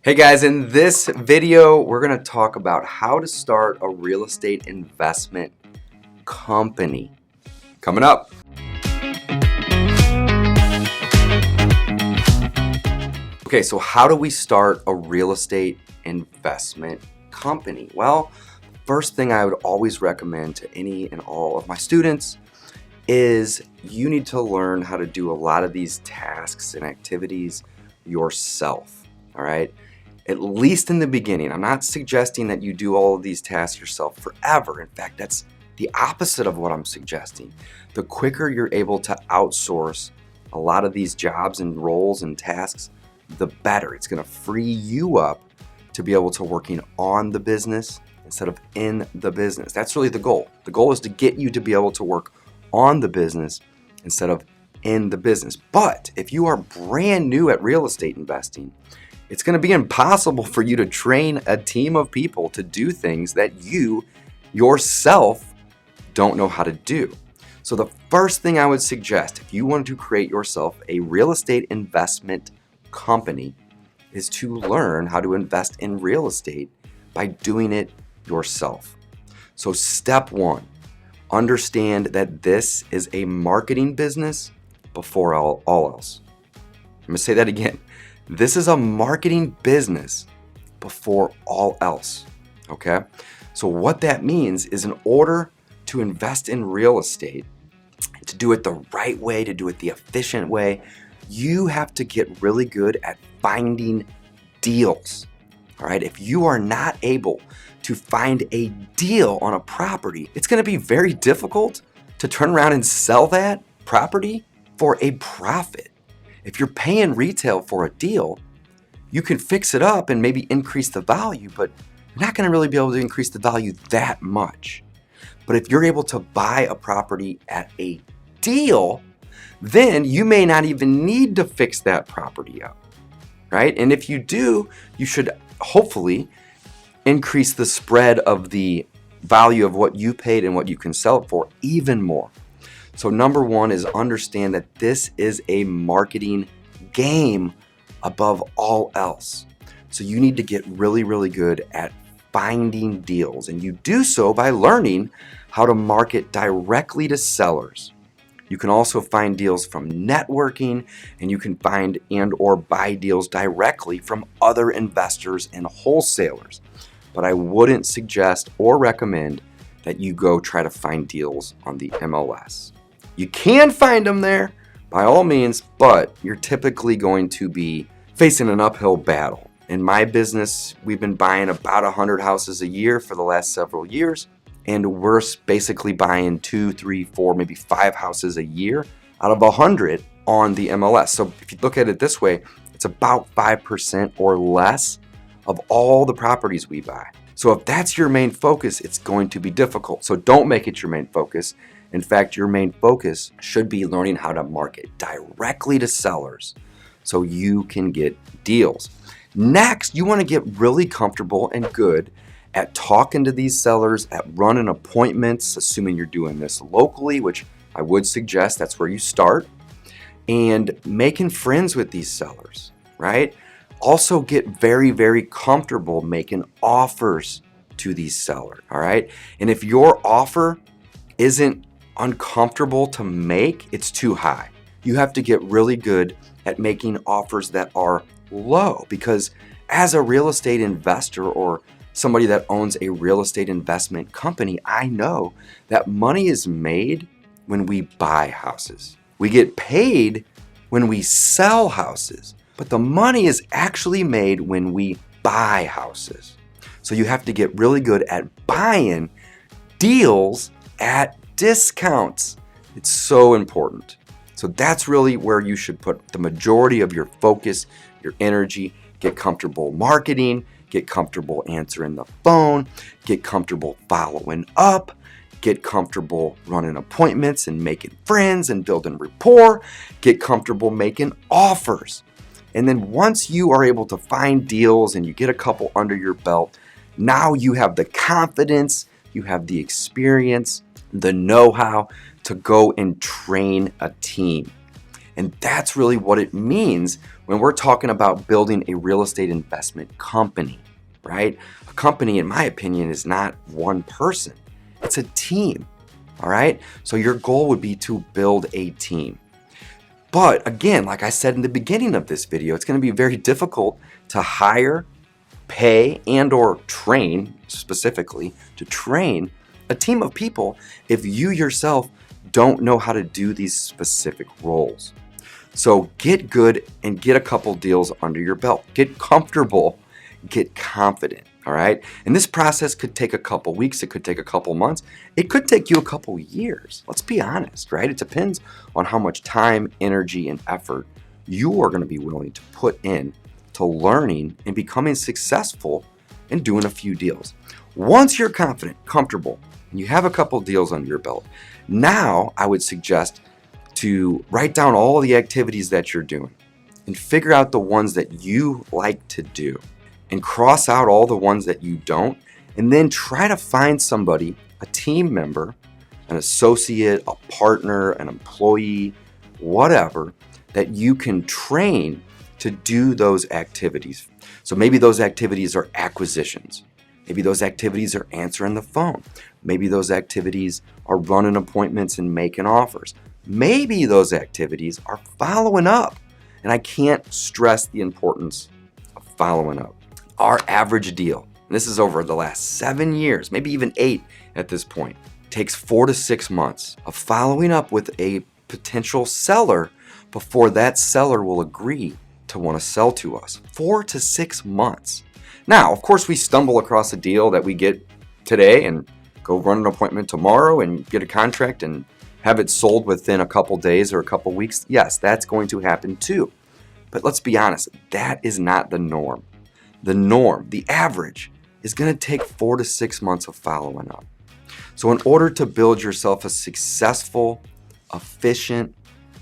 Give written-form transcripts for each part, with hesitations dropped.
Hey guys, in this video, we're going to talk about how to start a real estate investment company. Coming up. Okay, so how do we start a real estate investment company? Well, first thing I would always recommend to any and all of my students is you need to learn how to do a lot of these tasks and activities yourself, all right? At least in the beginning. I'm not suggesting that you do all of these tasks yourself forever. In fact, that's the opposite of what I'm suggesting. The quicker you're able to outsource a lot of these jobs and roles and tasks, the better. It's going to free you up to be able to working on the business instead of in the business. That's really the goal. The goal is to get you to be able to work on the business instead of in the business. But if you are brand new at real estate investing, it's going to be impossible for you to train a team of people to do things that you yourself don't know how to do. So the first thing I would suggest if you want to create yourself a real estate investment company is to learn how to invest in real estate by doing it yourself. So step one, understand that this is a marketing business before all else. I'm going to say that again. This is a marketing business before all else, okay? So what that means is in order to invest in real estate, to do it the right way, to do it the efficient way, you have to get really good at finding deals, all right? If you are not able to find a deal on a property, it's gonna be very difficult to turn around and sell that property for a profit. If you're paying retail for a deal, you can fix it up and maybe increase the value, but you're not going to really be able to increase the value that much. But if you're able to buy a property at a deal, then you may not even need to fix that property up, right? And if you do, you should hopefully increase the spread of the value of what you paid and what you can sell it for even more. So number one is understand that this is a marketing game above all else. So you need to get really, really good at finding deals. And you do so by learning how to market directly to sellers. You can also find deals from networking, and you can find and or buy deals directly from other investors and wholesalers. But I wouldn't suggest or recommend that you go try to find deals on the MLS. You can find them there by all means, but you're typically going to be facing an uphill battle. In my business, we've been buying about 100 houses a year for the last several years, and we're basically buying 2, 3, 4, maybe 5 houses a year out of 100 on the MLS. So if you look at it this way, it's about 5% or less of all the properties we buy. So if that's your main focus, it's going to be difficult. So don't make it your main focus. In fact, your main focus should be learning how to market directly to sellers so you can get deals. Next, you want to get really comfortable and good at talking to these sellers, at running appointments, assuming you're doing this locally, which I would suggest that's where you start, and making friends with these sellers, right? Also get very, very comfortable making offers to these sellers, all right? And if your offer isn't uncomfortable to make, it's too high. You have to get really good at making offers that are low, because as a real estate investor or somebody that owns a real estate investment company, I know that money is made when we buy houses. We get paid when we sell houses, but the money is actually made when we buy houses. So you have to get really good at buying deals at discounts. It's so important. So that's really where you should put the majority of your focus, your energy. Get comfortable marketing, get comfortable answering the phone, get comfortable following up, get comfortable running appointments and making friends and building rapport, get comfortable making offers. And then once you are able to find deals and you get a couple under your belt, now you have the confidence, you have the experience, the know-how to go and train a team. And that's really what it means when we're talking about building a real estate investment company, right? A company, in my opinion, is not one person. It's a team, all right? So your goal would be to build a team. But again, like I said in the beginning of this video, it's going to be very difficult to hire, pay, and or train, specifically to train a team of people if you yourself don't know how to do these specific roles. So get good and get a couple deals under your belt. Get comfortable, get confident, all right? And this process could take a couple weeks, it could take a couple months, it could take you a couple years. Let's be honest, right? It depends on how much time, energy, and effort you are going to be willing to put in to learning and becoming successful and doing a few deals. Once you're confident, comfortable, and you have a couple deals under your belt, now I would suggest to write down all the activities that you're doing and figure out the ones that you like to do and cross out all the ones that you don't, and then try to find somebody, a team member, an associate, a partner, an employee, whatever, that you can train to do those activities. So maybe those activities are acquisitions. Maybe those activities are answering the phone. Maybe those activities are running appointments and making offers. Maybe those activities are following up. And I can't stress the importance of following up. Our average deal, and this is over the last 7 years, maybe even 8 at this point, takes 4 to 6 months of following up with a potential seller before that seller will agree to want to sell to us. 4 to 6 months. Now, of course, we stumble across a deal that we get today and go run an appointment tomorrow and get a contract and have it sold within a couple days or a couple weeks. Yes, that's going to happen too. But let's be honest, that is not the norm. The norm, the average, is going to take 4 to 6 months of following up. So in order to build yourself a successful, efficient,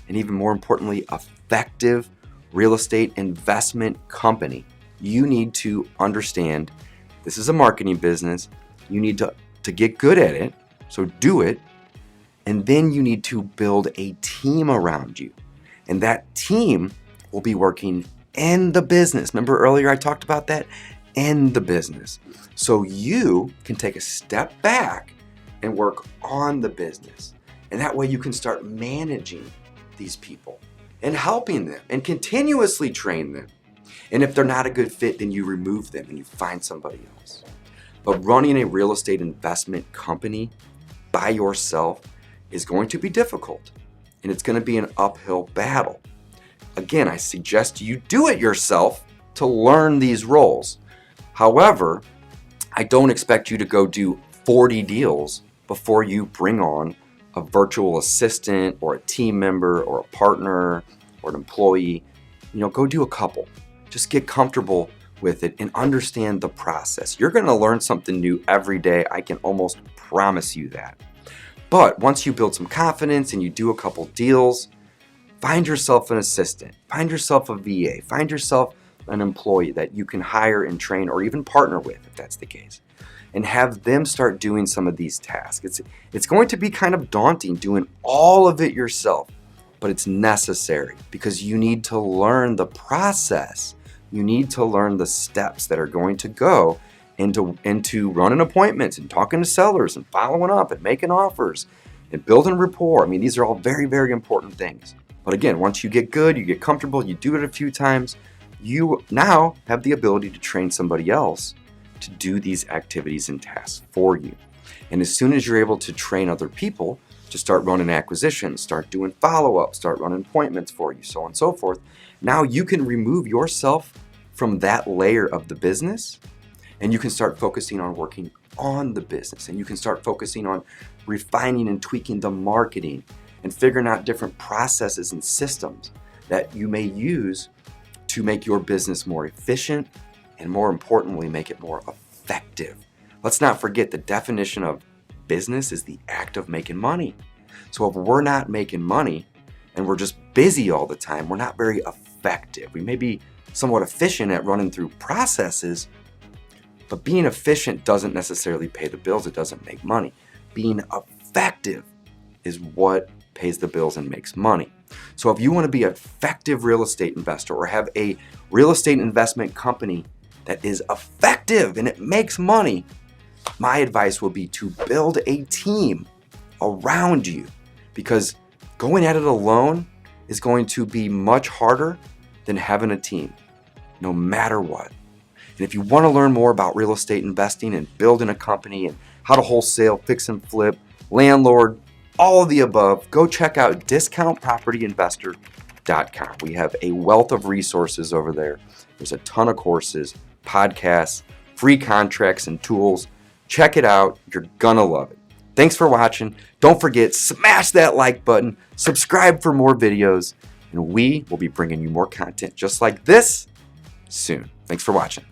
and even more importantly, effective real estate investment company, you need to understand this is a marketing business. You need to get good at it, so do it. And then you need to build a team around you. And that team will be working in the business. Remember earlier I talked about that? In the business. So you can take a step back and work on the business. And that way you can start managing these people and helping them and continuously train them. And if they're not a good fit, then you remove them and you find somebody else. But running a real estate investment company by yourself is going to be difficult. And it's going to be an uphill battle. Again, I suggest you do it yourself to learn these roles. However, I don't expect you to go do 40 deals before you bring on a virtual assistant or a team member or a partner or an employee. Go do a couple. Just get comfortable with it and understand the process. You're going to learn something new every day. I can almost promise you that. But once you build some confidence and you do a couple deals, find yourself an assistant, find yourself a VA, find yourself an employee that you can hire and train or even partner with if that's the case, and have them start doing some of these tasks. It's going to be kind of daunting doing all of it yourself, but it's necessary because you need to learn the process. You need to learn the steps that are going to go into running appointments and talking to sellers and following up and making offers and building rapport. These are all very, very important things. But again, once you get good, you get comfortable, you do it a few times, you now have the ability to train somebody else to do these activities and tasks for you. And as soon as you're able to train other people to start running acquisitions, start doing follow-up, start running appointments for you, so on and so forth, now you can remove yourself from that layer of the business and you can start focusing on working on the business, and you can start focusing on refining and tweaking the marketing and figuring out different processes and systems that you may use to make your business more efficient and, more importantly, make it more effective. Let's not forget the definition of business is the act of making money. So if we're not making money and we're just busy all the time, we're not very effective. We may be somewhat efficient at running through processes, but being efficient doesn't necessarily pay the bills. It doesn't make money. Being effective is what pays the bills and makes money. So if you want to be an effective real estate investor or have a real estate investment company that is effective and it makes money, my advice will be to build a team around you, because going at it alone is going to be much harder than having a team, no matter what. And if you want to learn more about real estate investing and building a company and how to wholesale, fix and flip, landlord, all of the above, go check out discountpropertyinvestor.com. We have a wealth of resources over there. There's a ton of courses, podcasts, free contracts and tools. Check it out. You're gonna love it. Thanks for watching. Don't forget, smash that like button, subscribe for more videos, and we will be bringing you more content just like this soon. Thanks for watching.